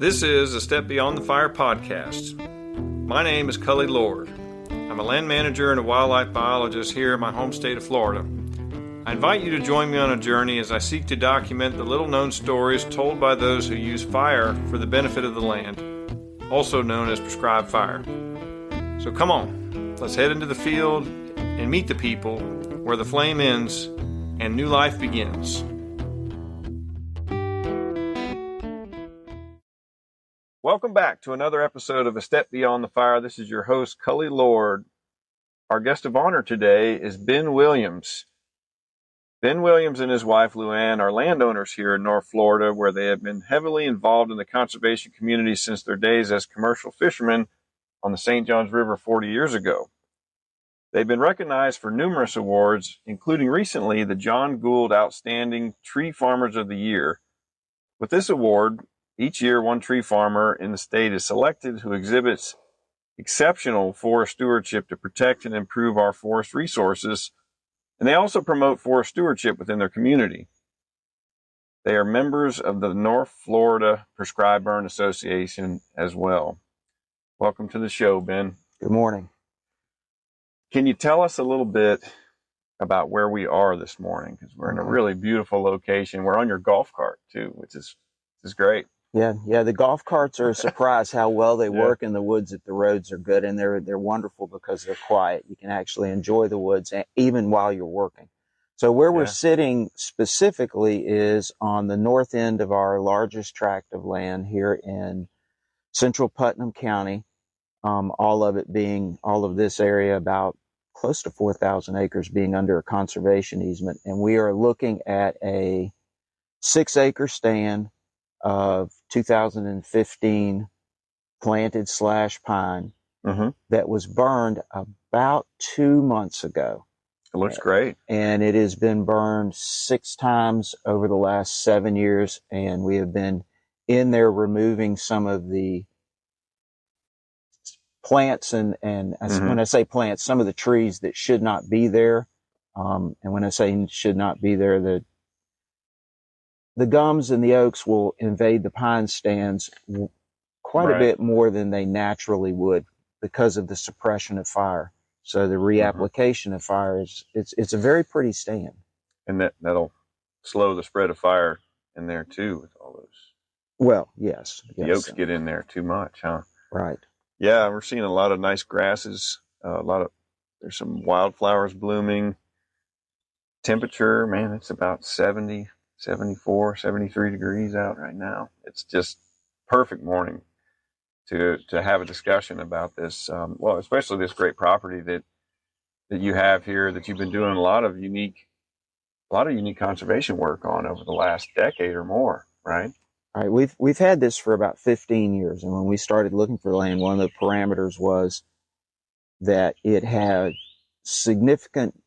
This is a Step Beyond the Fire podcast. My name is Cully Lord. I'm a land manager and a wildlife biologist here in my home state of Florida. I invite you to join me on a journey as I seek to document the little-known stories told by those who use fire for the benefit of the land, also known as prescribed fire. So come on, let's head into the field and meet the people where the flame ends and new life begins. Welcome back to another episode of A Step Beyond the Fire. This is your host, Cully Lord. Our guest of honor today is Ben Williams. Ben Williams and his wife, Louanne, are landowners here in North Florida, where they have been heavily involved in the conservation community since their days as commercial fishermen on the St. Johns River 40 years ago. They've been recognized for numerous awards, including recently the John Gould Outstanding Tree Farmers of the Year. With this award, each year, one tree farmer in the state is selected who exhibits exceptional forest stewardship to protect and improve our forest resources, and they also promote forest stewardship within their community. They are members of the North Florida Prescribed Burn Association as well. Welcome to the show, Ben. Good morning. Can you tell us a little bit about where we are this morning? Because we're in a really beautiful location. We're on your golf cart, too, which is great. Yeah. The golf carts are a surprise how well they work in the woods if the roads are good, and they're wonderful because they're quiet. You can actually enjoy the woods even while you're working. So where we're sitting specifically is on the north end of our largest tract of land here in central Putnam County. All of this area, about close to 4,000 acres, being under a conservation easement, and we are looking at a 6-acre stand of 2015 planted /pine that was burned about 2 months ago. It looks great. And it has been burned 6 times over the last 7 years, and we have been in there removing some of the plants and when I say plants, some of the trees that should not be there. And when I say should not be there, the gums and the oaks will invade the pine stands quite a bit more than they naturally would because of the suppression of fire. So the reapplication of fire it's a very pretty stand. And that'll slow the spread of fire in there too with all those. Well, yes. The oaks get in there too much, huh? Right. Yeah, we're seeing a lot of nice grasses, there's some wildflowers blooming. Temperature, man, it's about 70, 74, 73 degrees out right now. It's just perfect morning to have a discussion about this. Especially this great property that you have here that you've been doing a lot of unique conservation work on over the last decade or more, right? All right, we've had this for about 15 years, and when we started looking for land, one of the parameters was that it had significant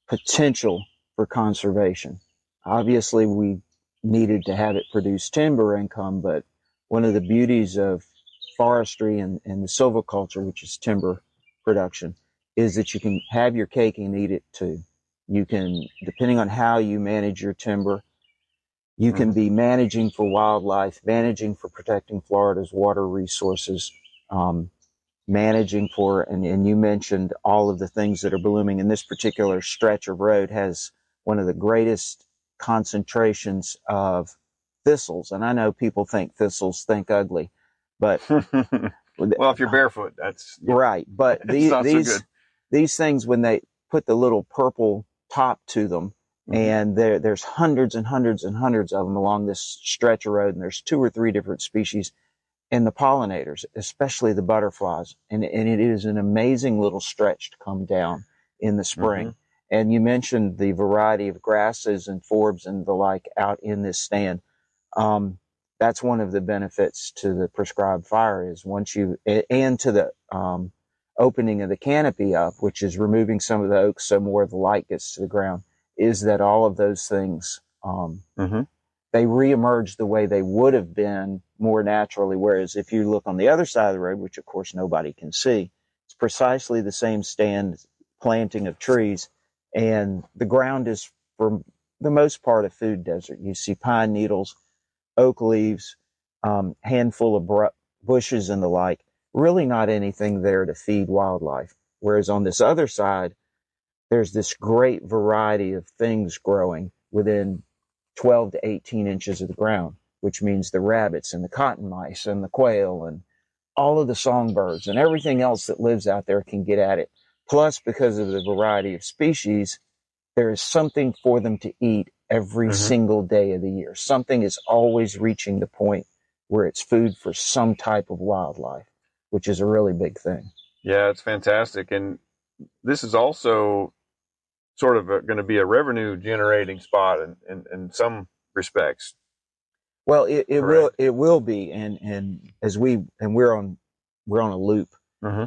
potential for conservation. Obviously, we needed to have it produce timber income, but one of the beauties of forestry and the silviculture, which is timber production, is that you can have your cake and eat it too. You can, depending on how you manage your timber, you can be managing for wildlife, managing for protecting Florida's water resources, managing for, and you mentioned all of the things that are blooming. In this particular stretch of road has one of the greatest concentrations of thistles. And I know people think thistles think ugly, but well, if you're barefoot, that's right. But these things, when they put the little purple top to them, and there's hundreds and hundreds and hundreds of them along this stretch of road, and there's 2 or 3 different species, and the pollinators, especially the butterflies, and it is an amazing little stretch to come down in the spring. And you mentioned the variety of grasses and forbs and the like out in this stand. That's one of the benefits to the prescribed fire is and to the opening of the canopy up, which is removing some of the oaks so more of the light gets to the ground, is that all of those things, they reemerge the way they would have been more naturally. Whereas if you look on the other side of the road, which of course nobody can see, it's precisely the same stand planting of trees, and the ground is for the most part a food desert. You see pine needles, oak leaves, handful of bushes and the like, really not anything there to feed wildlife. Whereas on this other side, there's this great variety of things growing within 12 to 18 inches of the ground, which means the rabbits and the cotton mice and the quail and all of the songbirds and everything else that lives out there can get at it. Plus, because of the variety of species, there is something for them to eat every single day of the year. Something is always reaching the point where it's food for some type of wildlife, which is a really big thing. Yeah, it's fantastic. And this is also sort of going to be a revenue generating spot in some respects. Well, it will be, and we're on a loop.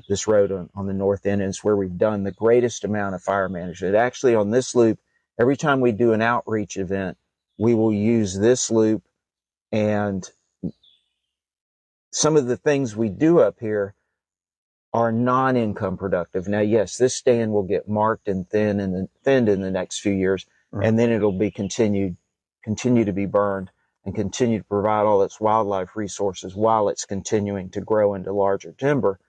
This road on the north end, and it's where we've done the greatest amount of fire management. Actually, on this loop, every time we do an outreach event, we will use this loop, and some of the things we do up here are non-income productive. Now, yes, this stand will get marked and thinned in the next few years, and then it'll be continue to be burned and continue to provide all its wildlife resources while it's continuing to grow into larger timber.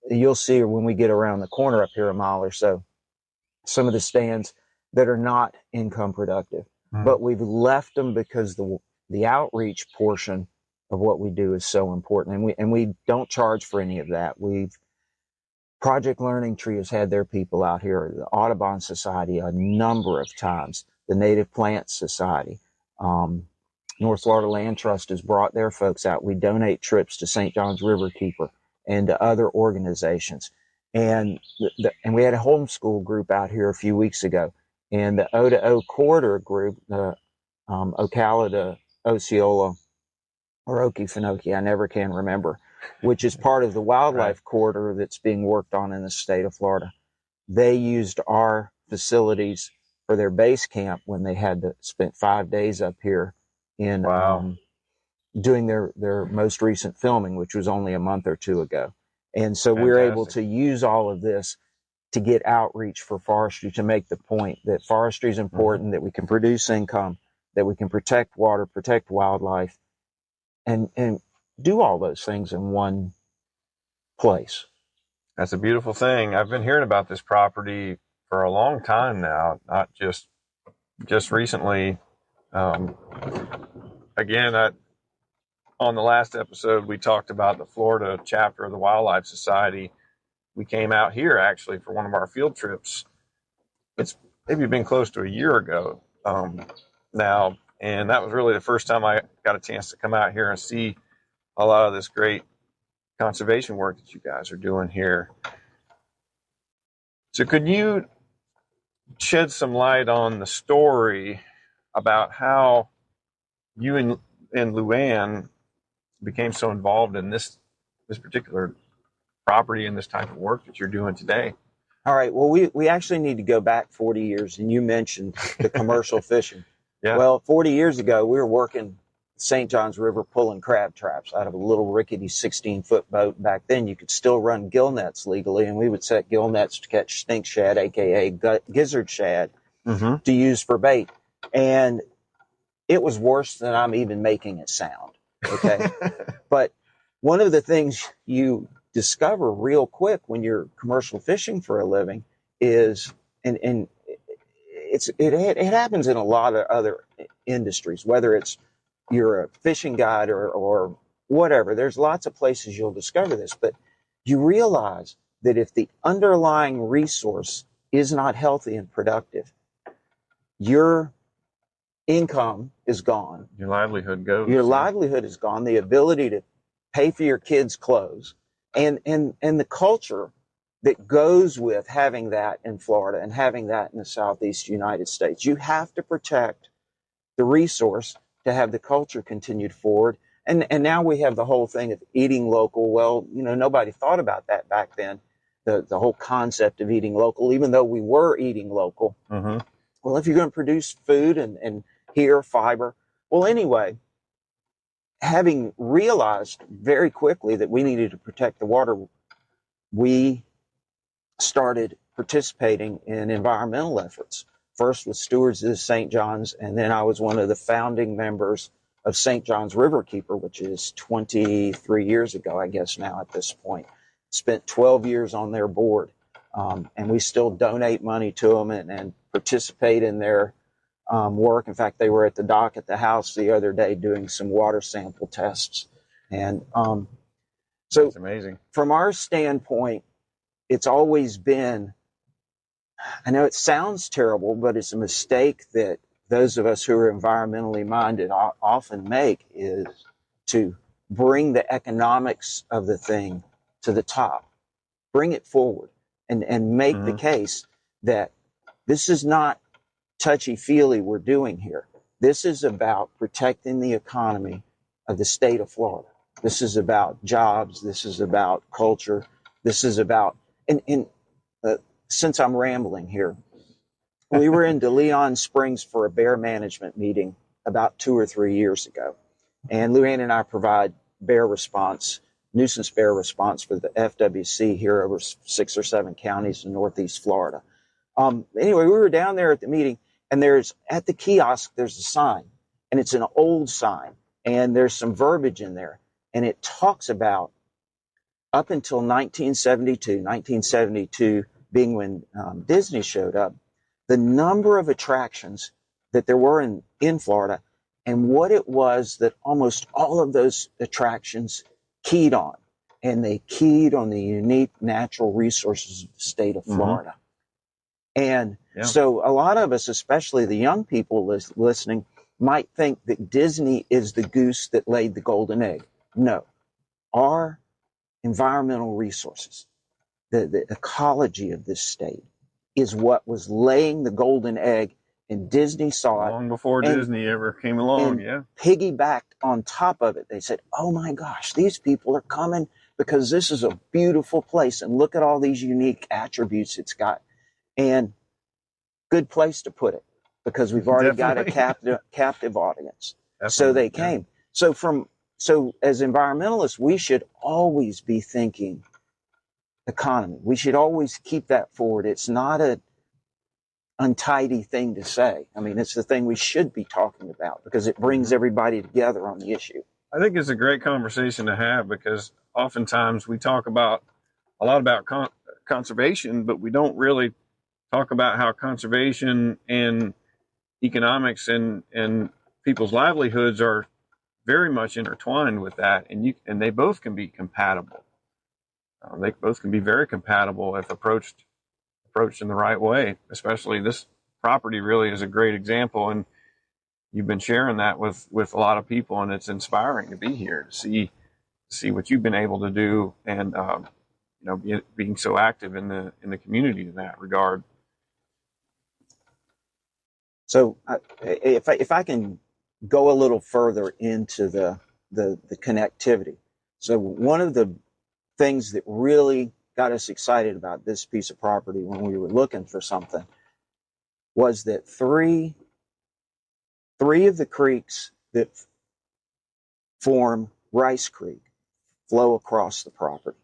You'll see when we get around the corner up here a mile or so, some of the stands that are not income productive, but we've left them because the outreach portion of what we do is so important, and we don't charge for any of that. Project Learning Tree has had their people out here, the Audubon Society a number of times, the Native Plant Society, North Florida Land Trust has brought their folks out. We donate trips to St. John's River Keeper and to other organizations. And we had a homeschool group out here a few weeks ago. And the O to O corridor group, the Ocala to Osceola, or Okefenokee, I never can remember, which is part of the wildlife corridor that's being worked on in the state of Florida. They used our facilities for their base camp when they had spent 5 days up here in doing their most recent filming, which was only a month or two ago. And so we're able to use all of this to get outreach for forestry, to make the point that forestry is important, that we can produce income, that we can protect water, protect wildlife, and do all those things in one place. That's a beautiful thing. I've been hearing about this property for a long time now, not just recently. Again, on the last episode, we talked about the Florida chapter of the Wildlife Society. We came out here actually for one of our field trips. It's maybe been close to a year ago now, and that was really the first time I got a chance to come out here and see a lot of this great conservation work that you guys are doing here. So could you shed some light on the story about how you and Louanne became so involved in this particular property and this type of work that you're doing today? All right. Well, we actually need to go back 40 years, and you mentioned the commercial fishing. Yeah. Well, 40 years ago, we were working St. John's River pulling crab traps out of a little rickety 16-foot boat. Back then, you could still run gill nets legally, and we would set gill nets to catch stink shad, a.k.a. gizzard shad, to use for bait. And it was worse than I'm even making it sound, okay? But one of the things you discover real quick when you're commercial fishing for a living is, and it happens in a lot of other industries, whether it's you're a fishing guide or whatever. There's lots of places you'll discover this, but you realize that if the underlying resource is not healthy and productive, your income is gone. Your livelihood goes. Your livelihood is gone. The ability to pay for your kids' clothes and the culture that goes with having that in Florida and having that in the Southeast United States. You have to protect the resource to have the culture continued forward. And now we have the whole thing of eating local. Well, nobody thought about that back then, the whole concept of eating local, even though we were eating local. Well, if you're going to produce food and here, fiber. Well, anyway, having realized very quickly that we needed to protect the water, we started participating in environmental efforts. First with Stewards of St. John's, and then I was one of the founding members of St. John's Riverkeeper, which is 23 years ago, I guess now at this point. Spent 12 years on their board, and we still donate money to them and participate in their work. In fact, they were at the dock at the house the other day doing some water sample tests. And so that's amazing. From our standpoint, it's always been, I know it sounds terrible, but it's a mistake that those of us who are environmentally minded often make, is to bring the economics of the thing to the top, bring it forward, and make the case that this is not touchy-feely we're doing here. This is about protecting the economy of the state of Florida. This is about jobs. This is about culture. This is about, since I'm rambling here, we were in DeLeon Springs for a bear management meeting about 2 or 3 years ago. And Louanne and I provide nuisance bear response for the FWC here over 6 or 7 counties in Northeast Florida. Anyway, we were down there at the meeting, and at the kiosk, there's a sign, and it's an old sign, and there's some verbiage in there. And it talks about up until 1972 being when Disney showed up, the number of attractions that there were in Florida, and what it was that almost all of those attractions keyed on. And they keyed on the unique natural resources of the state of Florida. And so a lot of us, especially the young people listening, might think that Disney is the goose that laid the golden egg. No. Our environmental resources, the ecology of this state, is what was laying the golden egg, and Disney saw it. Long before Disney ever came along, piggybacked on top of it. They said, oh my gosh, these people are coming because this is a beautiful place, and look at all these unique attributes it's got. And good place to put it, because we've already got a captive audience. So they came. So as environmentalists, we should always be thinking economy. We should always keep that forward. It's not an untidy thing to say. I mean, it's the thing we should be talking about, because it brings everybody together on the issue. I think it's a great conversation to have, because oftentimes we talk a lot about conservation, but we don't really talk about how conservation and economics and people's livelihoods are very much intertwined with that, and they both can be compatible. They both can be very compatible if approached in the right way. Especially this property really is a great example, and you've been sharing that with a lot of people, and it's inspiring to be here to see what you've been able to do, and being so active in the community in that regard. So if I can go a little further into the connectivity. So one of the things that really got us excited about this piece of property when we were looking for something was that three of the creeks that form Rice Creek flow across the property.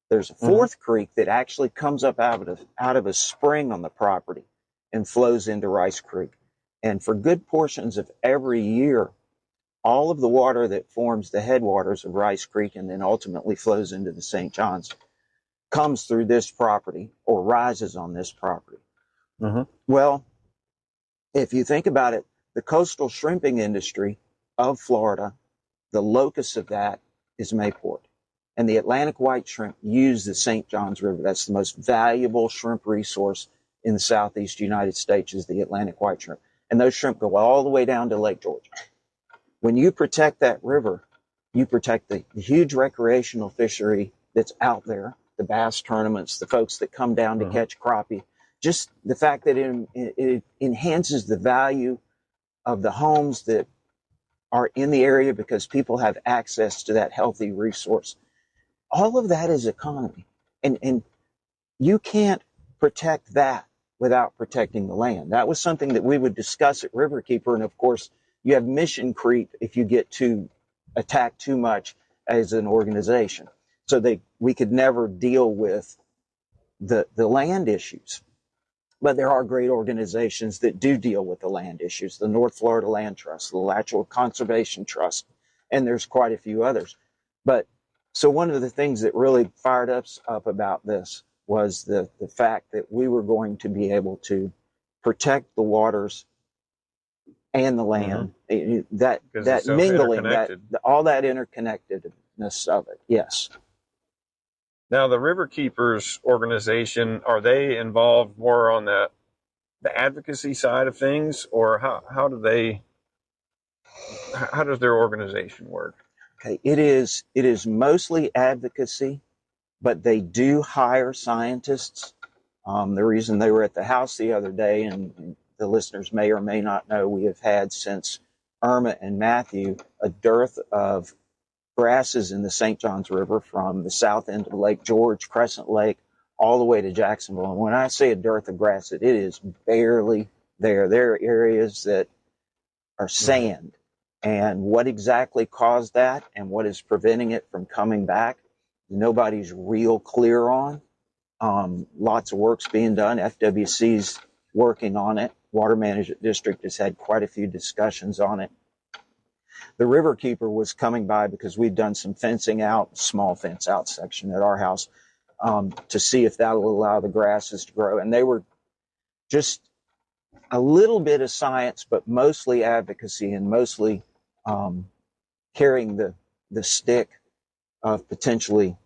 There's a fourth creek that actually comes up out of a spring on the property and flows into Rice Creek. And for good portions of every year, all of the water that forms the headwaters of Rice Creek and then ultimately flows into the St. Johns comes through this property or rises on this property. Well, if you think about it, the coastal shrimping industry of Florida, the locus of that is Mayport. And the Atlantic white shrimp use the St. Johns River. That's the most valuable shrimp resource in the southeast United States, is the Atlantic white shrimp. And those shrimp go all the way down to Lake George. When you protect that river, you protect the huge recreational fishery that's out there, the bass tournaments, the folks that come down to catch crappie. Just the fact that it enhances the value of the homes that are in the area because people have access to that healthy resource. All of that is economy. And you can't protect that without protecting the land. That was something that we would discuss at Riverkeeper. And of course, you have mission creep if you get to attack too much as an organization. So we could never deal with the land issues. But there are great organizations that do deal with the land issues, the North Florida Land Trust, the Alachua Conservation Trust, and there's quite a few others. But so one of the things that really fired us up about this was the fact that we were going to be able to protect the waters and the land, that so mingling, all that interconnectedness of it. Yes. Now, the River Keepers organization, are they involved more on the advocacy side of things, or how does their organization work? Okay, it is mostly advocacy, but they do hire scientists. The reason they were at the house the other day, and the listeners may or may not know, we have had since Irma and Matthew a dearth of grasses in the St. Johns River from the south end of Lake George, Crescent Lake, all the way to Jacksonville. And when I say a dearth of grass, it is barely there. There are areas that are sand. And what exactly caused that and what is preventing it from coming back, nobody's real clear on. Lots of work's being done. FWC's working on it. Water Management District has had quite a few discussions on it. The River Keeper was coming by because we'd done some fencing out, small fence out section at our house, to see if that will allow the grasses to grow. And they were just a little bit of science, but mostly advocacy and mostly carrying the stick of potentially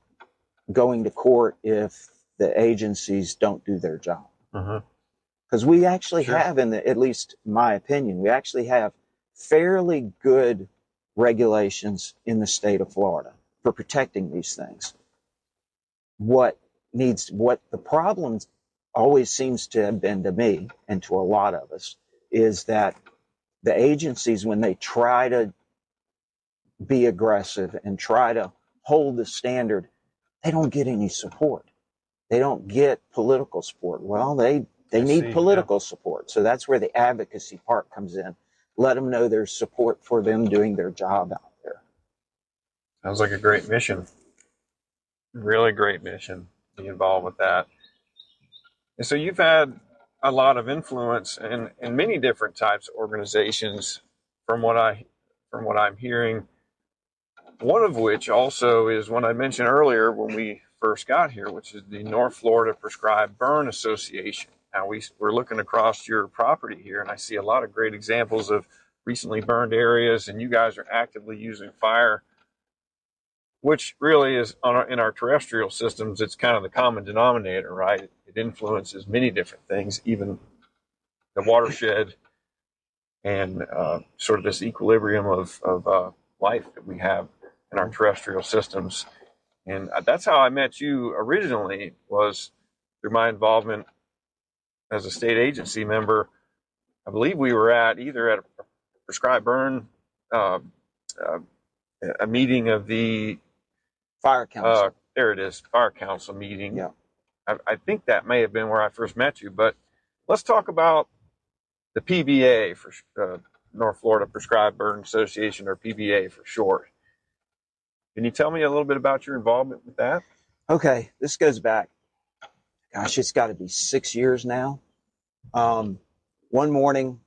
going to court if the agencies don't do their job. Because we actually have, at least my opinion, we actually have fairly good regulations in the state of Florida for protecting these things. What the problem always seems to have been to me and to a lot of us is that the agencies, when they try to be aggressive and try to hold the standard, they don't get any support. They don't get political support. Well, they need political support. So that's where the advocacy part comes in. Let them know there's support for them doing their job out there. Sounds like a great mission. Really great mission. Be involved with that. And so you've had a lot of influence in many different types of organizations, from what I'm hearing. One of which also is one I mentioned earlier when we first got here, which is the North Florida Prescribed Burn Association. Now, we're looking across your property here, and I see a lot of great examples of recently burned areas, and you guys are actively using fire, which really is in our terrestrial systems, it's kind of the common denominator, right? It influences many different things, even the watershed and sort of this equilibrium of life that we have in our terrestrial systems. And that's how I met you originally, was through my involvement as a state agency member. I believe we were either at a prescribed burn, a meeting of the Fire Council. There it is, Fire Council meeting. Yeah. I think that may have been where I first met you, but let's talk about the PBA, for North Florida Prescribed Burn Association, or PBA for short. Can you tell me a little bit about your involvement with that? Okay, this goes back, gosh, it's got to be 6 years now. One morning,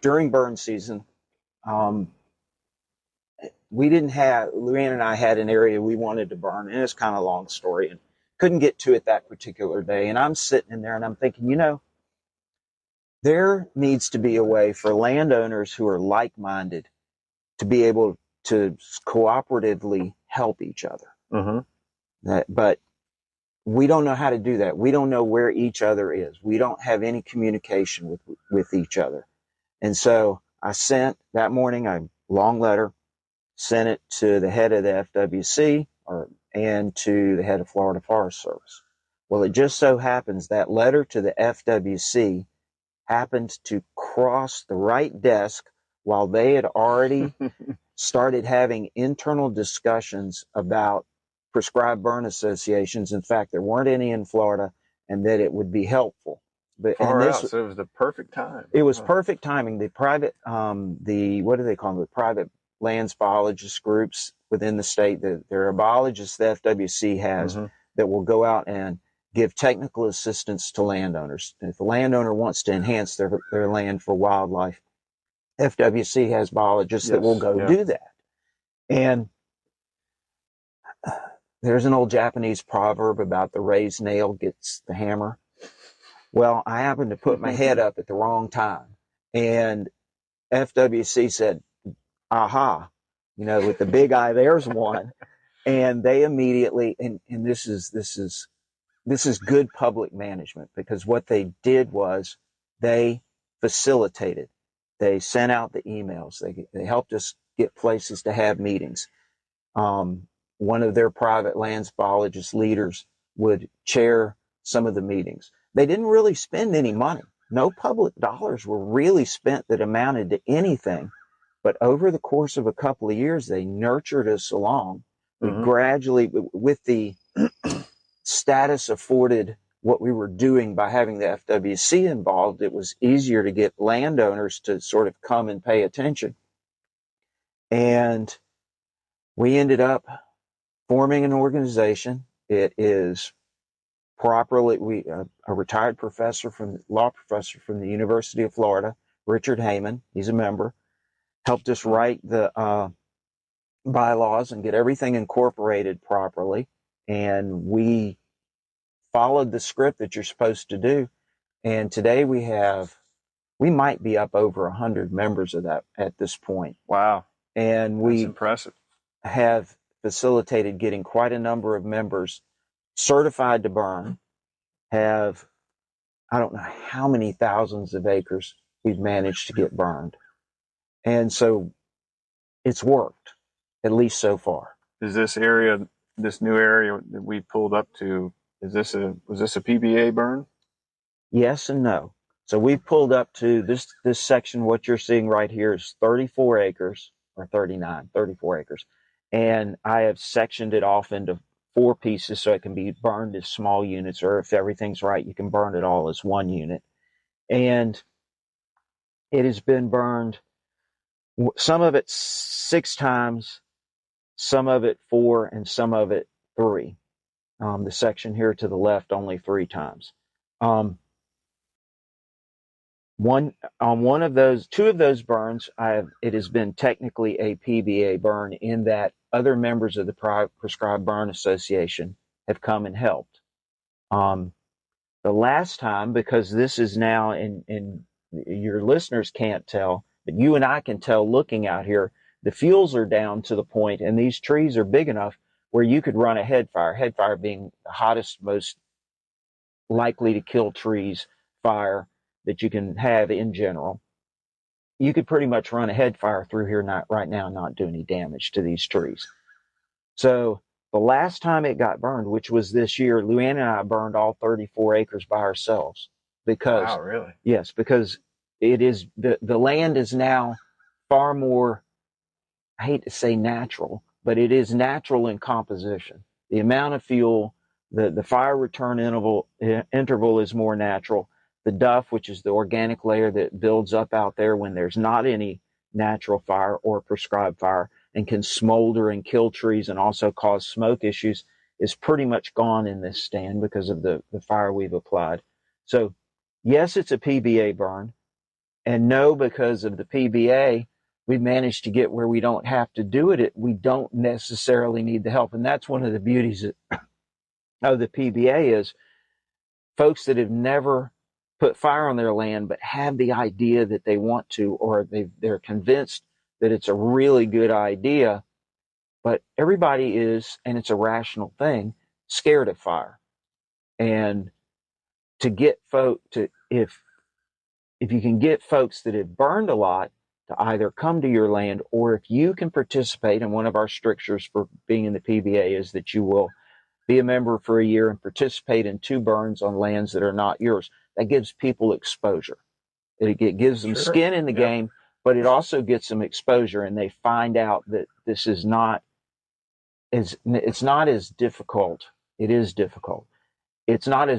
during burn season, Louanne and I had an area we wanted to burn, and it's kind of a long story, and couldn't get to it that particular day. And I'm sitting in there and I'm thinking, there needs to be a way for landowners who are like-minded to be able to cooperatively help each other. But we don't know how to do that. We don't know where each other is. We don't have any communication with each other. And so I sent that morning a long letter, sent it to the head of the FWC and to the head of Florida Forest Service. Well, it just so happens that letter to the FWC happened to cross the right desk while they had already started having internal discussions about prescribed burn associations. In fact, there weren't any in Florida, and that it would be helpful. So it was the perfect time. It was perfect timing. The private, what do they call them? The private lands biologist groups within the state. There are biologists the FWC has that will go out and give technical assistance to landowners. If a landowner wants to enhance their land for wildlife, FWC has biologists that will go do that. And there's an old Japanese proverb about the raised nail gets the hammer. Well, I happened to put my head up at the wrong time, and FWC said, aha, with the big eye, there's one. And they immediately, and this is good public management, because what they did was they facilitated. They sent out the emails. They helped us get places to have meetings. One of their private lands biologist leaders would chair some of the meetings. They didn't really spend any money. No public dollars were really spent that amounted to anything. But over the course of a couple of years, they nurtured us along. We gradually, with the status afforded what we were doing by having the FWC involved, it was easier to get landowners to sort of come and pay attention. And we ended up forming an organization. It is properly, a retired law professor from the University of Florida, Richard Heyman, he's a member, helped us write the bylaws and get everything incorporated properly. And we followed the script that you're supposed to do. And today we might be up over 100 members of that at this point. Wow. And we impressive. Have facilitated getting quite a number of members certified to burn, have, I don't know how many thousands of acres we've managed to get burned. And so it's worked, at least so far. Is this new area that we pulled up to, was this a PBA burn? Yes and no. So we pulled up to this section. What you're seeing right here is 34 acres, or 34 acres. And I have sectioned it off into 4 pieces so it can be burned as small units, or if everything's right, you can burn it all as one unit. And it has been burned, some of it 6 times, some of it 4, and some of it 3. The section here to the left only 3 times. Two of those burns, it has been technically a PBA burn, in that other members of the Prescribed Burn Association have come and helped. The last time, because this is now, and your listeners can't tell, but you and I can tell looking out here, the fuels are down to the point, and these trees are big enough where you could run a head fire being the hottest, most likely to kill trees fire that you can have in general. You could pretty much run a head fire through here right now and not do any damage to these trees. So the last time it got burned, which was this year, Louanne and I burned all 34 acres by ourselves. Because, wow, really? Yes, because it is the land is now far more, I hate to say natural, but it is natural in composition. The amount of fuel, the fire return interval is more natural. The duff, which is the organic layer that builds up out there when there's not any natural fire or prescribed fire and can smolder and kill trees and also cause smoke issues, is pretty much gone in this stand because of the fire we've applied. So yes, it's a PBA burn, and no, because of the PBA, we've managed to get where we don't have to do it. We don't necessarily need the help. And that's one of the beauties of the PBA is folks that have never put fire on their land but have the idea that they want to, or they're convinced that it's a really good idea, but everybody is, and it's a rational thing, scared of fire. And to get if you can get folks that have burned a lot to either come to your land, or if you can participate, and one of our strictures for being in the PBA is that you will be a member for a year and participate in 2 burns on lands that are not yours. That gives people exposure. It gives them skin in the game, but it also gets them exposure, and they find out that this is it's not as difficult. It is difficult. It's not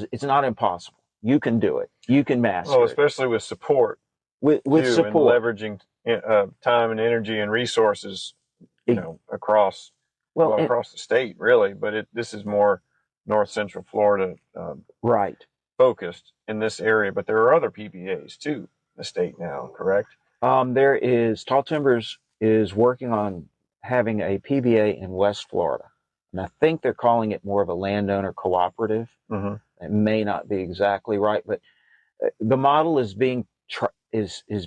impossible. You can do it. You can master it. Especially with support. With support. And leveraging time and energy and resources, across the state, really. But this is more North Central Florida right. focused in this area, but there are other PBAs too in the state now, correct? There is, Tall Timbers is working on having a PBA in West Florida. And I think they're calling it more of a landowner cooperative. Mm-hmm. It may not be exactly right, but the model is being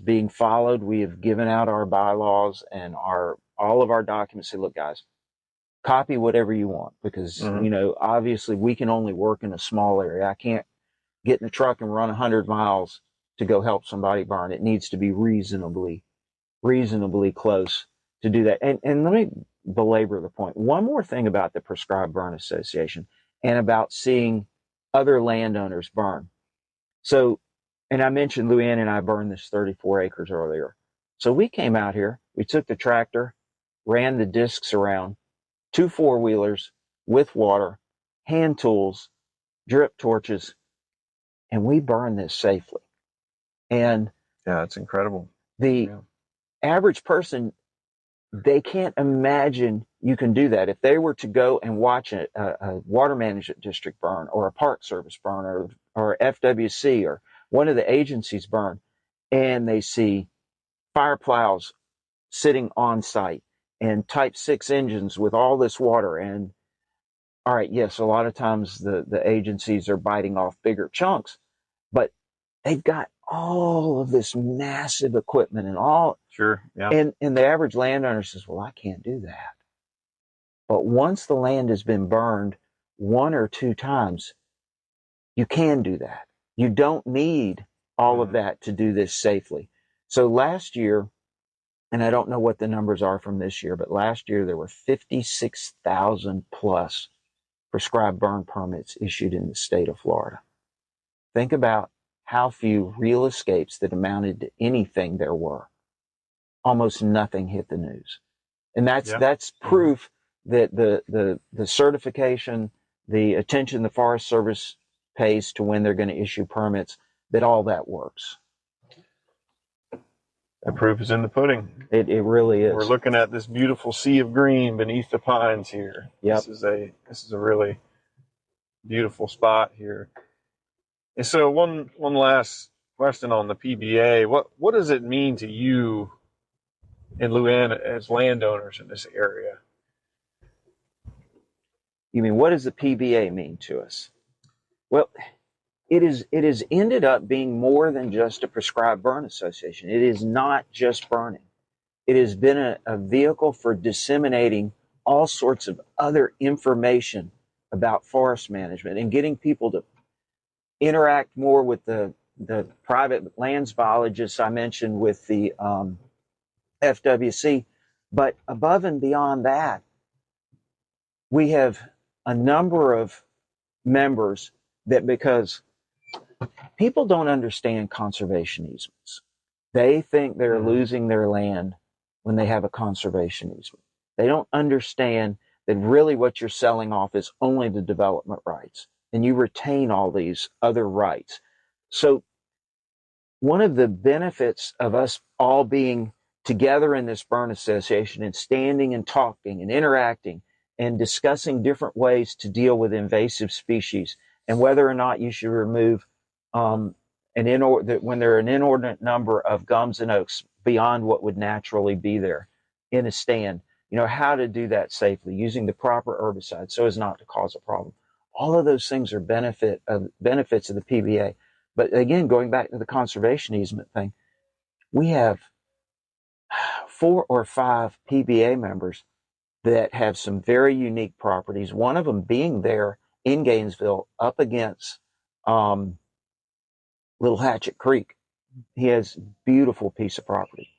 being followed. We have given out our bylaws and all of our documents. Say, look, guys, copy whatever you want, because obviously we can only work in a small area. I can't get in the truck and run 100 miles to go help somebody burn. It needs to be reasonably close to do that. And let me belabor the point. One more thing about the Prescribed Burn Association and about seeing other landowners burn. So, and I mentioned Louanne and I burned this 34 acres earlier. So we came out here, we took the tractor, ran the discs around, 2 4-wheelers with water, hand tools, drip torches, and we burned this safely. And yeah, it's incredible. The average person, they can't imagine you can do that. If they were to go and watch a water management district burn, or a park service burn, or FWC, or one of the agencies burn, and they see fire plows sitting on site and type 6 engines with all this water. And all right, yes, a lot of times the agencies are biting off bigger chunks, but they've got all of this massive equipment and all. Sure. Yeah. And the average landowner says, well, I can't do that. But once the land has been burned 1 or 2 times, you can do that. You don't need all of that to do this safely. So last year, and I don't know what the numbers are from this year, but last year there were 56,000 plus prescribed burn permits issued in the state of Florida. Think about how few real escapes that amounted to anything there were. Almost nothing hit the news. And that's proof that the certification, the attention the Forest Service pays to when they're going to issue permits, that all that works. The proof is in the pudding. It really is. We're looking at this beautiful sea of green beneath the pines here. Yep. This is a really beautiful spot here. And so one last question on the PBA. What does it mean to you and Louanne as landowners in this area? You mean, what does the PBA mean to us? Well, it has ended up being more than just a prescribed burn association. It is not just burning. It has been a vehicle for disseminating all sorts of other information about forest management and getting people to interact more with the private lands biologists I mentioned with the FWC. But above and beyond that, we have a number of members that, because people don't understand conservation easements, they think they're losing their land when they have a conservation easement. They don't understand that really what you're selling off is only the development rights, and you retain all these other rights. So one of the benefits of us all being together in this burn association and standing and talking and interacting and discussing different ways to deal with invasive species, and whether or not you should remove when there are an inordinate number of gums and oaks beyond what would naturally be there in a stand, how to do that safely using the proper herbicide so as not to cause a problem. All of those things are benefits of the PBA. But again, going back to the conservation easement thing, we have 4 or 5 PBA members that have some very unique properties. One of them being there in Gainesville up against Little Hatchet Creek. He has a beautiful piece of property.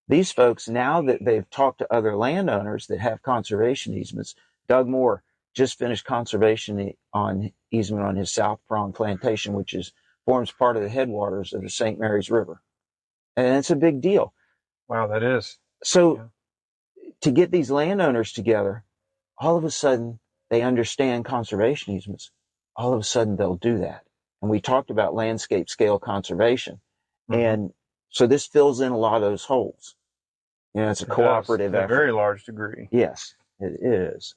These folks, now that they've talked to other landowners that have conservation easements, Doug Moore just finished conservation easement on his South Prong plantation, which forms part of the headwaters of the St. Mary's River. And it's a big deal. Wow, that is. So to get these landowners together, all of a sudden they understand conservation easements. All of a sudden they'll do that. And we talked about landscape scale conservation. And so this fills in a lot of those holes. It's a cooperative effort. To a very large degree. Yes, it is.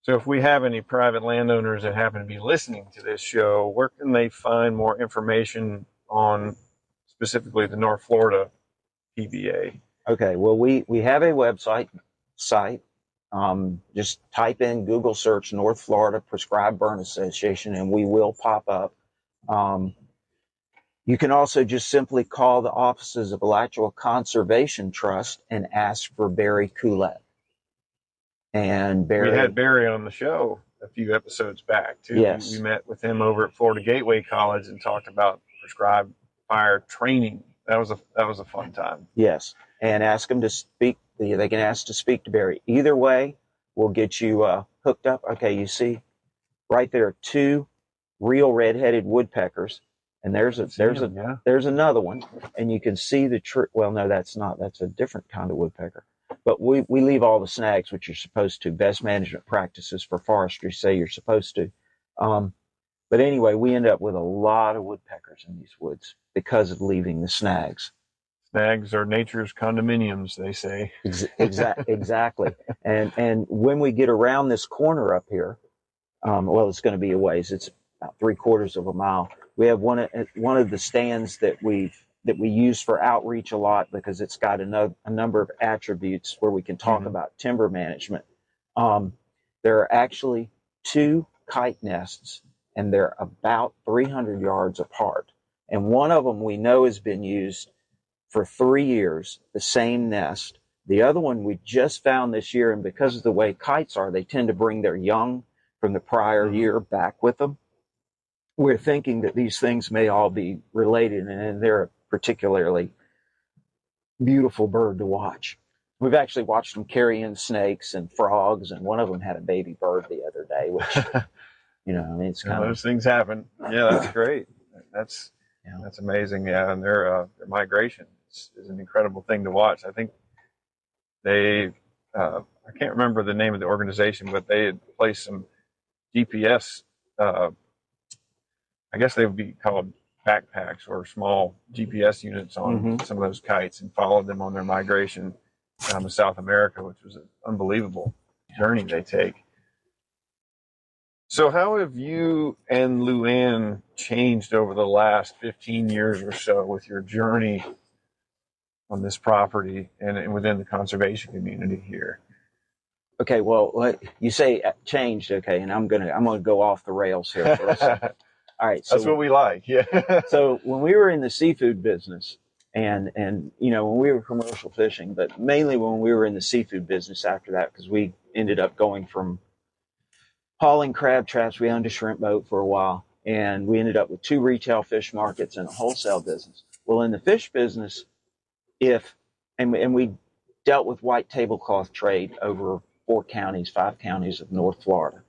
So if we have any private landowners that happen to be listening to this show, where can they find more information on specifically the North Florida PBA? Okay, well, we have a website site. Just type in Google search North Florida Prescribed Burn Association, and we will pop up. You can also just simply call the offices of Alachua Conservation Trust and ask for Barry Coulette. And Barry, we had Barry on the show a few episodes back too. Yes. We met with him over at Florida Gateway College and talked about prescribed fire training. That was a fun time. Yes, and ask them to speak. They can ask to speak to Barry. Either way, we'll get you hooked up. Okay, you see right there 2 real red-headed woodpeckers, and there's another one, and you can see the tree. Well, no, that's a different kind of woodpecker. But we leave all the snags, which you're supposed to. Best management practices for forestry say you're supposed to. But anyway, we end up with a lot of woodpeckers in these woods because of leaving the snags. Snags are nature's condominiums, they say. Exactly. And when we get around this corner up here, well, it's going to be a ways. It's about 3/4 of a mile. We have one of the stands that we use for outreach a lot because it's got a number of attributes where we can talk about timber management. There are actually 2 kite nests, and they're about 300 yards apart. And one of them we know has been used for 3 years, the same nest. The other one we just found this year, and because of the way kites are, they tend to bring their young from the prior year back with them. We're thinking that these things may all be related, and they're a particularly beautiful bird to watch. We've actually watched them carry in snakes and frogs, and one of them had a baby bird the other day, which, it's kind of... Those things happen. Yeah, that's great. That's amazing. Yeah, and their migration is an incredible thing to watch. I think they, I can't remember the name of the organization, but they had placed some GPS, I guess they would be called backpacks or small GPS units on some of those kites and followed them on their migration to South America, which was an unbelievable journey they take. So how have you and Louanne changed over the last 15 years or so with your journey on this property and within the conservation community here? Okay, well, you say changed, okay, and I'm gonna go off the rails here for a second. All right, so that's what we like. Yeah. So when we were in the seafood business, and when we were commercial fishing, but mainly when we were in the seafood business after that, because we ended up going from hauling crab traps, we owned a shrimp boat for a while, and we ended up with 2 retail fish markets and a wholesale business. Well, in the fish business, and we dealt with white tablecloth trade over 5 counties of North Florida.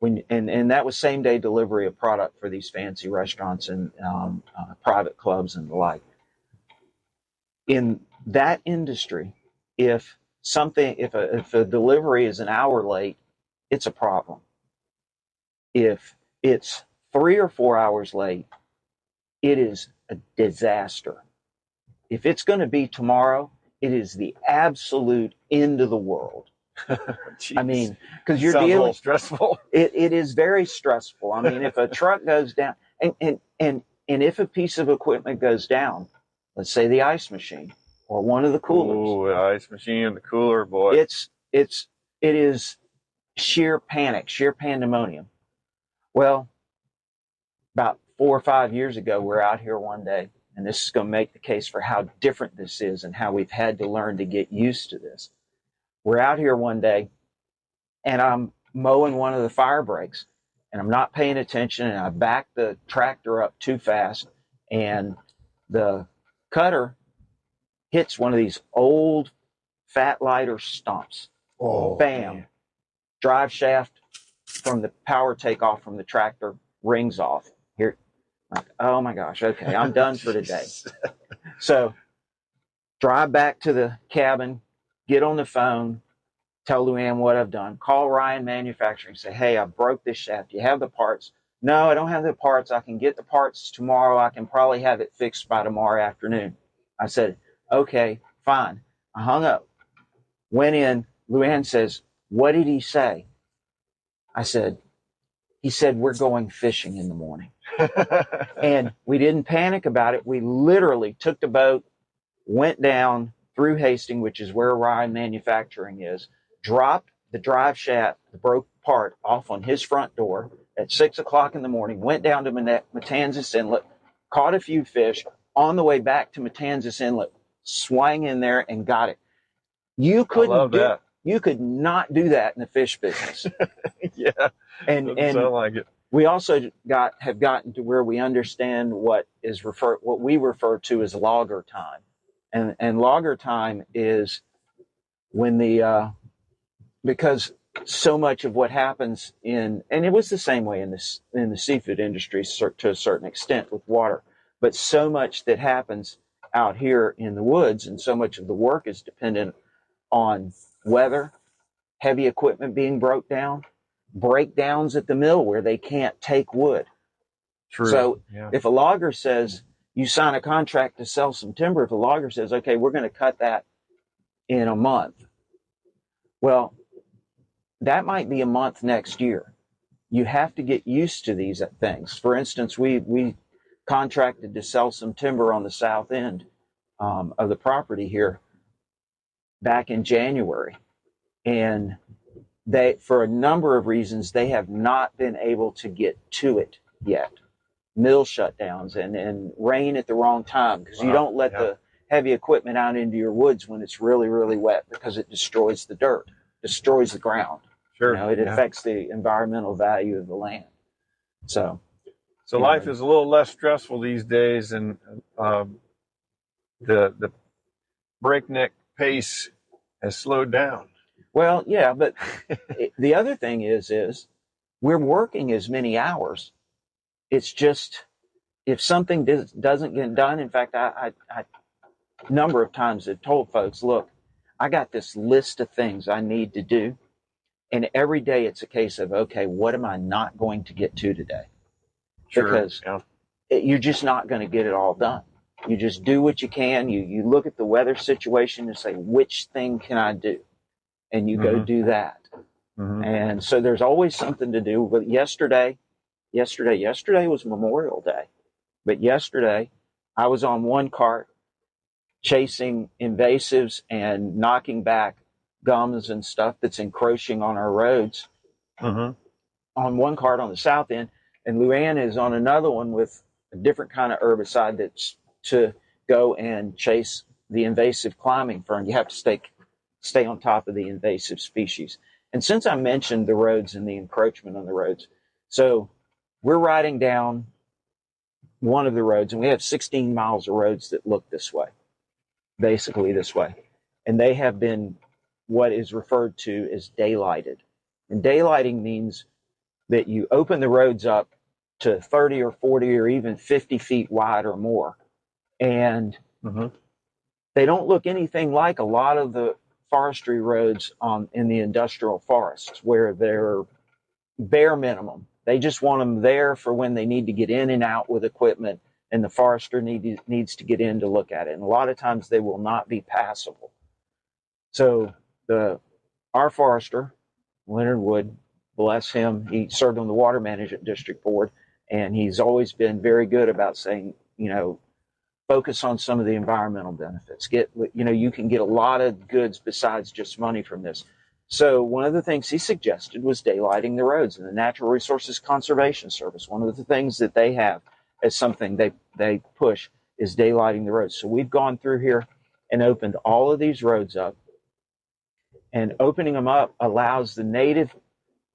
And that was same day delivery of product for these fancy restaurants and private clubs and the like. In that industry, if a delivery is an hour late, it's a problem. If it's 3 or 4 hours late, it is a disaster. If it's going to be tomorrow, it is the absolute end of the world. I mean, because you're dealing... a little stressful. It is very stressful. I mean, if a truck goes down, and if a piece of equipment goes down, let's say the ice machine or one of the coolers. Oh, the ice machine and the cooler, boy. It is sheer panic, sheer pandemonium. Well, about 4 or 5 years ago, we're out here one day, and this is going to make the case for how different this is and how we've had to learn to get used to this. We're out here one day, and I'm mowing one of the fire breaks, and I'm not paying attention, and I back the tractor up too fast, and the cutter hits one of these old fat lighter stumps. Oh, bam! Man. Drive shaft from the power takeoff from the tractor rings off. Here, like, oh my gosh, okay, I'm done for today. So drive back to the cabin, get on the phone, tell Louanne what I've done, call Ryan Manufacturing, say, hey, I broke this shaft. Do you have the parts? No, I don't have the parts. I can get the parts tomorrow. I can probably have it fixed by tomorrow afternoon. I said, okay, fine. I hung up, went in. Louanne says, what did he say? He said, we're going fishing in the morning. And we didn't panic about it. We literally took the boat, went down through Hastings, which is where Rye Manufacturing is, dropped the drive shaft, the broke part, off on his front door at 6 o'clock in the morning, went down to Matanzas Inlet, caught a few fish. On the way back to Matanzas Inlet, swang in there and got it. You could not do that in the fish business. Yeah. And sound like it. We also have gotten to where we understand what we refer to as logger time. And logger time is when because so much of what happens and it was the same way in the seafood industry to a certain extent with water, but so much that happens out here in the woods and so much of the work is dependent on weather, heavy equipment being broke down, breakdowns at the mill where they can't take wood. True. So if a logger says you sign a contract to sell some timber, if a logger says, okay, we're going to cut that in a month, well, that might be a month next year. You have to get used to these things. For instance, we contracted to sell some timber on the south end of the property here back in January. And for a number of reasons, they have not been able to get to it yet. Mill shutdowns and rain at the wrong time, because you don't let the heavy equipment out into your woods when it's really, really wet, because it destroys the dirt, destroys the ground. Sure. It affects the environmental value of the land. So life is a little less stressful these days, and the breakneck pace has slowed down. Well, yeah, but the other thing is we're working as many hours. It's just if something doesn't get done. In fact, I a number of times have told folks, look, I got this list of things I need to do. And every day it's a case of, okay, what am I not going to get to today? Sure. Because you're just not going to get it all done. You just do what you can. You look at the weather situation and say, which thing can I do? And you go do that. Mm-hmm. And so there's always something to do. But yesterday was Memorial Day. But yesterday I was on one cart chasing invasives and knocking back gums and stuff that's encroaching on our roads on one cart on the south end, and Louanne is on another one with a different kind of herbicide that's to go and chase the invasive climbing fern. You have to stay on top of the invasive species. And since I mentioned the roads and the encroachment on the roads, so we're riding down one of the roads, and we have 16 miles of roads that look this way, basically this way, and they have been what is referred to as daylighted. And daylighting means that you open the roads up to 30 or 40 or even 50 feet wide or more. And they don't look anything like a lot of the forestry roads in the industrial forests, where they're bare minimum. They just want them there for when they need to get in and out with equipment, and the forester needs to get in to look at it. And a lot of times they will not be passable. So our forester, Leonard Wood, bless him, he served on the Water Management District Board, and he's always been very good about saying, focus on some of the environmental benefits. You can get a lot of goods besides just money from this. So one of the things he suggested was daylighting the roads, and the Natural Resources Conservation Service, one of the things that they have as something they push is daylighting the roads. So we've gone through here and opened all of these roads up. And opening them up allows the native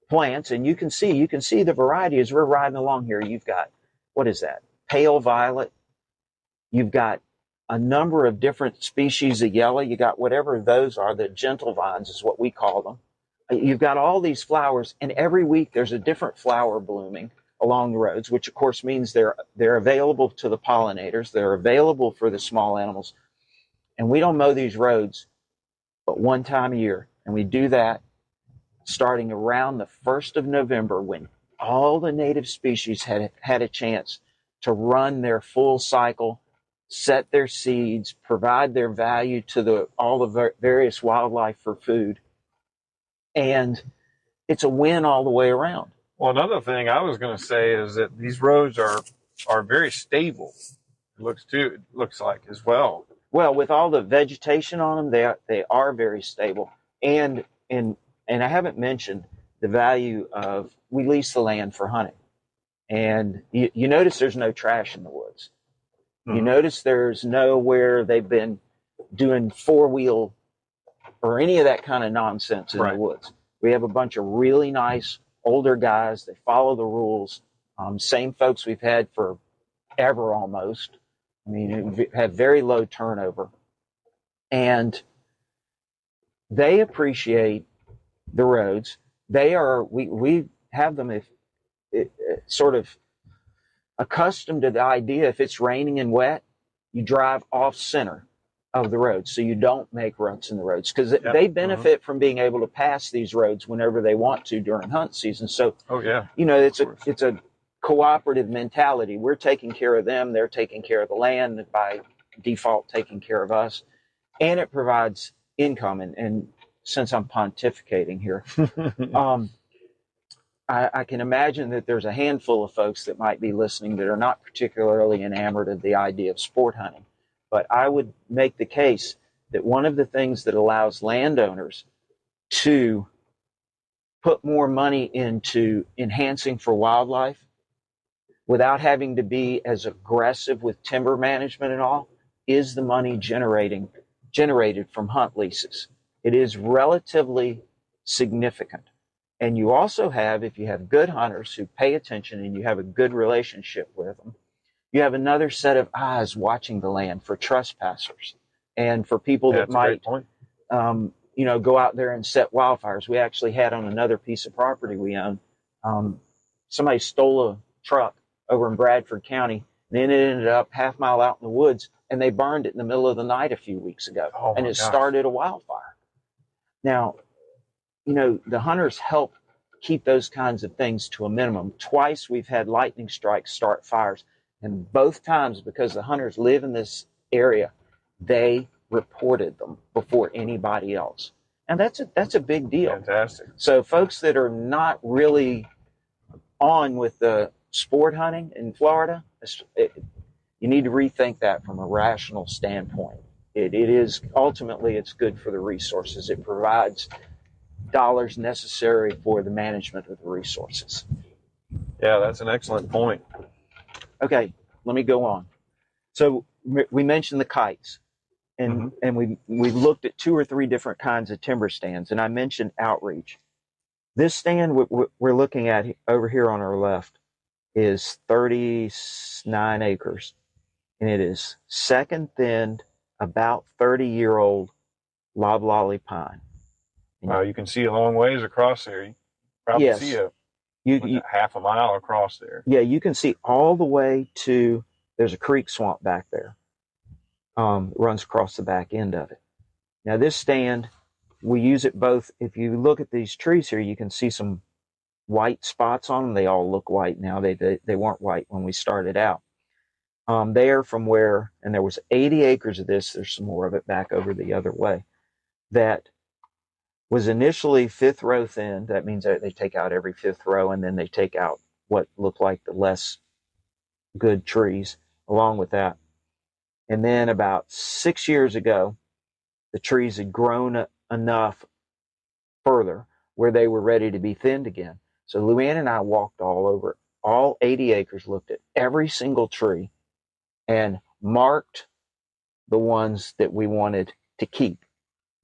plants, and you can see the variety as we're riding along here. You've got, what is that? Pale violet. You've got a number of different species of yellow. You got whatever those are, the gentle vines is what we call them. You've got all these flowers, and every week there's a different flower blooming along the roads, which of course means they're available to the pollinators. They're available for the small animals. And we don't mow these roads but one time a year. And we do that starting around the 1st of November, when all the native species had a chance to run their full cycle, set their seeds, provide their value to all the various wildlife for food. And it's a win all the way around. Well, another thing I was going to say is that these roads are very stable. It looks like as well. Well, with all the vegetation on them, they are very stable. And I haven't mentioned the value of, we lease the land for hunting. And you notice there's no trash in the woods. You notice there's nowhere they've been doing four-wheel or any of that kind of nonsense in the woods. We have a bunch of really nice older guys. They follow the rules. Same folks we've had forever almost. I mean, we have very low turnover. And they appreciate the roads. We have them sort of accustomed to the idea, if it's raining and wet, you drive off center of the road so you don't make ruts in the roads, because they benefit from being able to pass these roads whenever they want to during hunt season. So, it's a cooperative mentality. We're taking care of them, they're taking care of the land, by default taking care of us, and it provides income. And since I'm pontificating here, I can imagine that there's a handful of folks that might be listening that are not particularly enamored of the idea of sport hunting. But I would make the case that one of the things that allows landowners to put more money into enhancing for wildlife without having to be as aggressive with timber management and all is the money generated from hunt leases. It is relatively significant. And you also have, if you have good hunters who pay attention and you have a good relationship with them, you have another set of eyes watching the land for trespassers and for people that might, go out there and set wildfires. We actually had on another piece of property we own, somebody stole a truck over in Bradford County, and then it ended up half mile out in the woods, and they burned it in the middle of the night a few weeks ago, and it started a wildfire. Now, the hunters help keep those kinds of things to a minimum. Twice we've had lightning strikes start fires, and both times, because the hunters live in this area, they reported them before anybody else. And that's a big deal. Fantastic. So folks that are not really on with the sport hunting in Florida, you need to rethink that from a rational standpoint. It is ultimately, it's good for the resources. It provides dollars necessary for the management of the resources. Yeah, that's an excellent point. Okay, let me go on. So we mentioned the kites, and we looked at 2 or 3 different kinds of timber stands, and I mentioned outreach. This stand we're looking at over here on our left is 39 acres, and it is second thinned, about 30-year-old loblolly pine. Wow, you can see a long ways across there. You probably see a half a mile across there. Yeah, you can see all the way to, there's a creek swamp back there. It runs across the back end of it. Now this stand, we use it both. If you look at these trees here, you can see some white spots on them. They all look white now. They weren't white when we started out. There from where, and there was 80 acres of this, there's some more of it back over the other way, that was initially 5th row thinned. That means that they take out every 5th row, and then they take out what look like the less good trees along with that. And then about 6 years ago, the trees had grown enough further where they were ready to be thinned again. So Louanne and I walked all over all 80 acres, looked at every single tree, and marked the ones that we wanted to keep.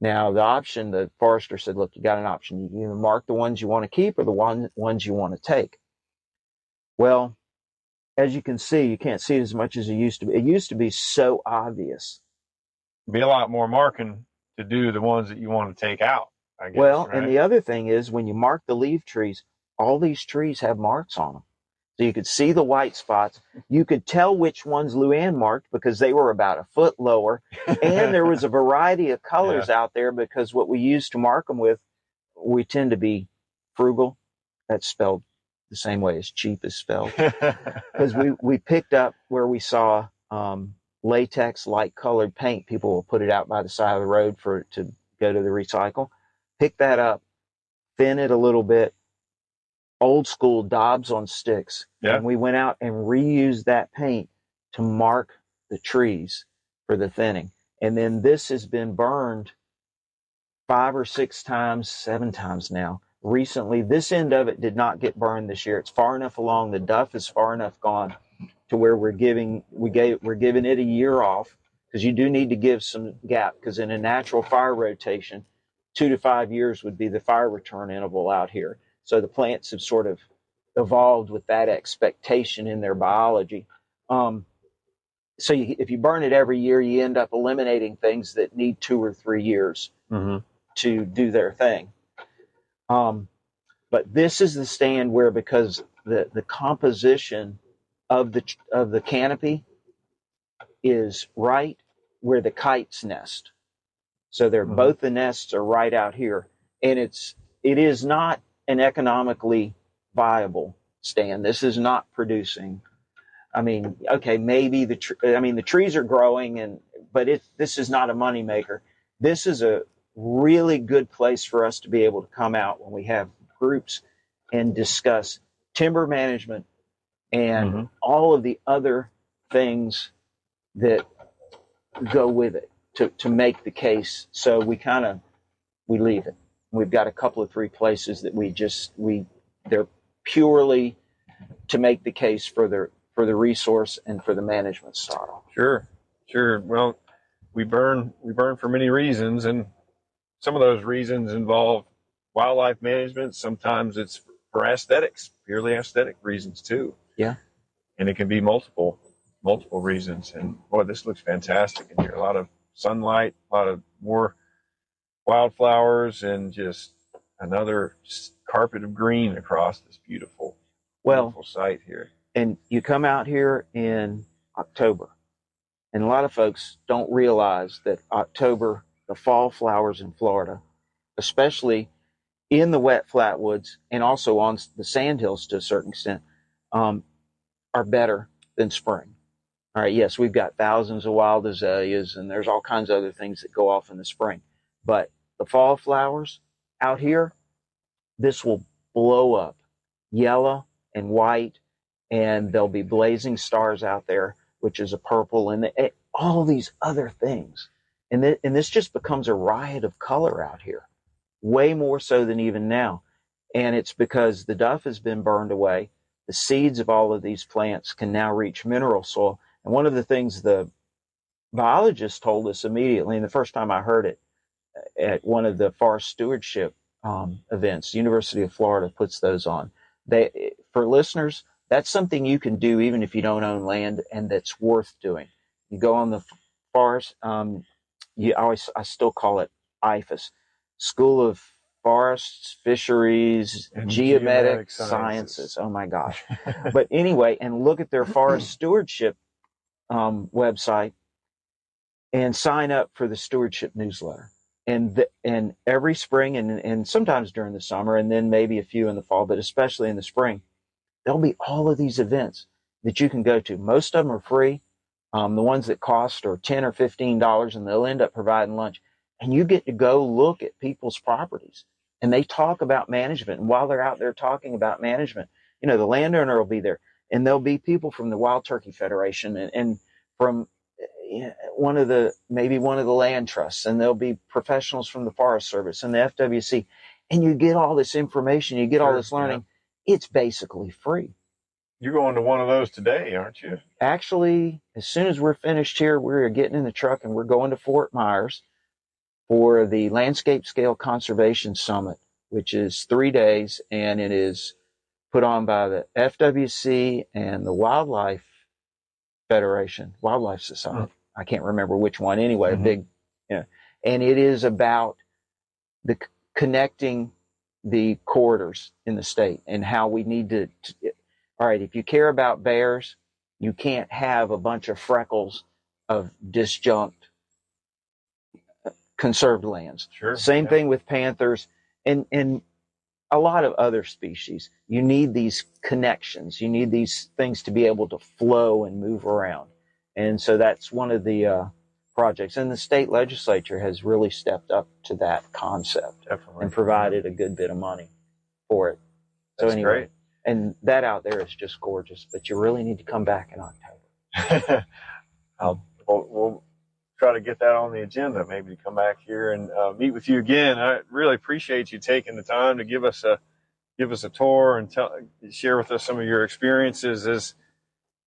Now, the option, the forester said, look, you got an option. You can either mark the ones you want to keep or the ones you want to take. Well, as you can see, you can't see it as much as it used to be. It used to be so obvious. Be a lot more marking to do the ones that you want to take out, I guess. Well, right? And the other thing is, when you mark the leaf trees, all these trees have marks on them. So you could see the white spots. You could tell which ones Louanne marked because they were about a foot lower. And there was a variety of colors out there, because what we used to mark them with, we tend to be frugal. That's spelled the same way as cheap is spelled. Because we picked up where we saw latex light colored paint. People will put it out by the side of the road to go to the recycle. Pick that up, thin it a little bit, old school Dobbs on sticks. Yeah. And we went out and reused that paint to mark the trees for the thinning. And then this has been burned 5 or 6 times, 7 times now. Recently, this end of it did not get burned this year. It's far enough along. The duff is far enough gone to where we're giving it a year off, because you do need to give some gap, because in a natural fire rotation, 2 to 5 years would be the fire return interval out here. So the plants have sort of evolved with that expectation in their biology. So if you burn it every year, you end up eliminating things that need 2 or 3 years to do their thing. But this is the stand where, because the composition of the canopy is right where the kites nest. So they're both the nests are right out here, and it is not an economically viable stand. This is not producing. I mean, okay, maybe the trees are growing, but this is not a moneymaker. This is a really good place for us to be able to come out when we have groups and discuss timber management and all of the other things that go with it to make the case. So we leave it. We've got a couple of 3 places that they're purely to make the case for the resource and for the management style. Sure. Well, we burn for many reasons, and some of those reasons involve wildlife management. Sometimes it's for aesthetics, purely aesthetic reasons too. Yeah. And it can be multiple reasons. And boy, this looks fantastic in here. A lot of sunlight, a lot of more wildflowers, and just another carpet of green across this beautiful site here. And you come out here in October, and a lot of folks don't realize that October, the fall flowers in Florida, especially in the wet flatwoods and also on the sandhills to a certain extent, are better than spring. All right, yes, we've got thousands of wild azaleas, and there's all kinds of other things that go off in the spring. But the fall flowers out here, this will blow up yellow and white, and there'll be blazing stars out there, which is a purple, and all these other things. And this just becomes a riot of color out here, way more so than even now. And it's because the duff has been burned away. The seeds of all of these plants can now reach mineral soil. And one of the things the biologists told us immediately, and the first time I heard it at one of the forest stewardship events, University of Florida puts those on. For listeners, that's something you can do even if you don't own land, and that's worth doing. You go on the forest, I still call it IFAS, School of Forests, Fisheries, and Geometric Sciences. Oh my gosh. But anyway, and look at their forest stewardship website and sign up for the stewardship newsletter. And every spring and sometimes during the summer, and then maybe a few in the fall, but especially in the spring, there'll be all of these events that you can go to. Most of them are free. The ones that cost are $10 or $15, and they'll end up providing lunch. And you get to go look at people's properties, and they talk about management. And while they're out there talking about management, the landowner will be there, and there'll be people from the Wild Turkey Federation and from one of the land trusts, and there'll be professionals from the Forest Service and the FWC, and you get all this information, you get all this learning. Yeah. It's basically free. You're going to one of those today, aren't you? Actually, as soon as we're finished here, we're getting in the truck and we're going to Fort Myers for the Landscape Scale Conservation Summit, which is 3 days, and it is put on by the FWC and the Wildlife Federation, Wildlife Society. I can't remember which one anyway, big, and it is about the connecting the corridors in the state and how we need to all right, if you care about bears, you can't have a bunch of freckles of disjunct conserved lands. Sure. Same thing with panthers and a lot of other species. You need these connections. You need these things to be able to flow and move around. And so that's one of the projects. And the state legislature has really stepped up to that concept. Definitely. And provided a good bit of money for it. So That's anyway, great. And that out there is just gorgeous, but you really need to come back in October. We'll try to get that on the agenda, maybe to come back here and meet with you again. I really appreciate you taking the time to give us a tour and share with us some of your experiences.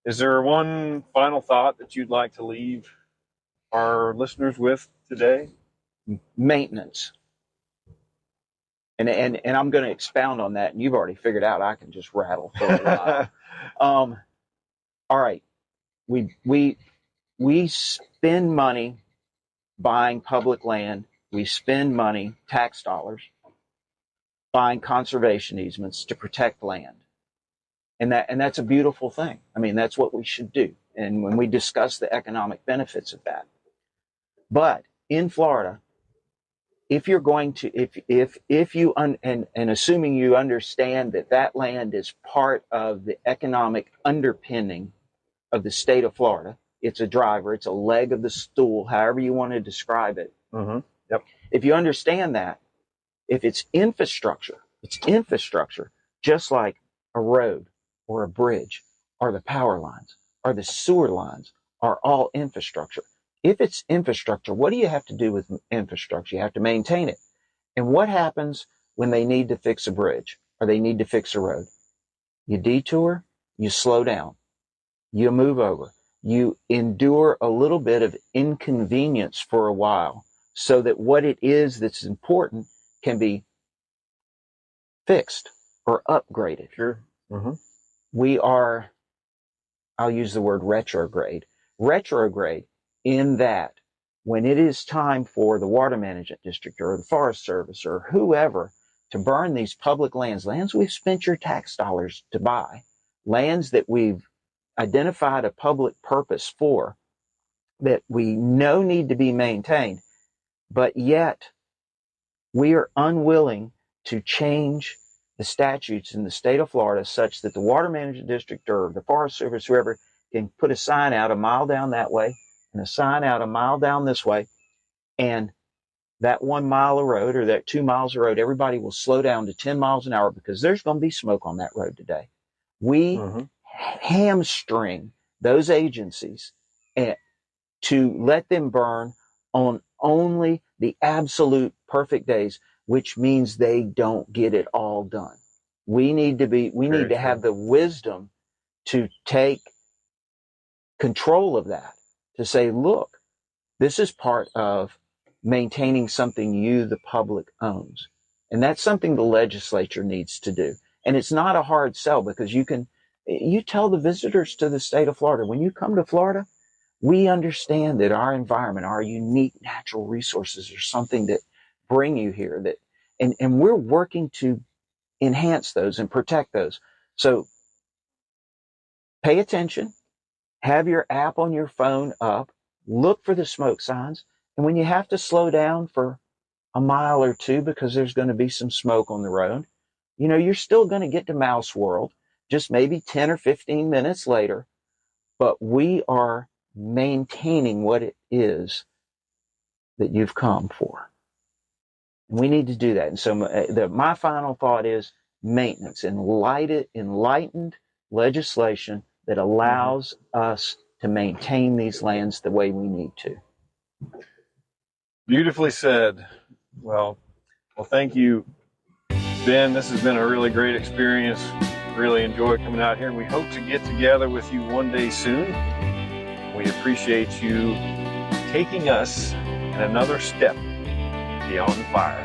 Is there one final thought that you'd like to leave our listeners with today? Maintenance. And I'm going to expound on that, and you've already figured out I can just rattle for a while. All right, we spend money buying public land. We spend money, tax dollars, buying conservation easements to protect land, and that's a beautiful thing. I mean, that's what we should do. And when we discuss the economic benefits of that, but in Florida, if you're going to, if you, and assuming you understand that land is part of the economic underpinning of the state of Florida, it's a driver, it's a leg of the stool, however you want to describe it. Mm-hmm. Yep. If you understand that, if it's infrastructure, just like a road or a bridge or the power lines or the sewer lines are all infrastructure. If it's infrastructure, what do you have to do with infrastructure? You have to maintain it. And what happens when they need to fix a bridge or they need to fix a road? You detour, you slow down, you move over, you endure a little bit of inconvenience for a while so that what it is that's important can be fixed or upgraded. Sure. Mm-hmm. We are, I'll use the word retrograde in that when it is time for the water management district or the Forest Service or whoever to burn these public lands we've spent your tax dollars to buy, lands that we've identified a public purpose for, that we know need to be maintained, but yet we are unwilling to change the statutes in the state of Florida such that the water management district or the Forest Service, whoever, can put a sign out a mile down that way and a sign out a mile down this way, and that 1 mile of road or that 2 miles of road, everybody will slow down to 10 miles an hour because there's going to be smoke on that road today. We hamstring those agencies to let them burn on only the absolute perfect days, which means they don't get it all done. We need to have the wisdom to take control of that, to say, look, this is part of maintaining something the public owns. And that's something the legislature needs to do. And it's not a hard sell because you tell the visitors to the state of Florida, when you come to Florida, we understand that our environment, our unique natural resources are something that bring you here, and we're working to enhance those and protect those. So pay attention, have your app on your phone up, look for the smoke signs, and when you have to slow down for a mile or two because there's going to be some smoke on the road, you're still going to get to Mouse World, just maybe 10 or 15 minutes later, but we are maintaining what it is that you've come for. And we need to do that. And so my final thought is maintenance, enlightened legislation that allows us to maintain these lands the way we need to. Beautifully said. Well, thank you, Ben. This has been a really great experience. Really enjoyed coming out here, and we hope to get together with you one day soon. We appreciate you taking us in another step beyond the fire.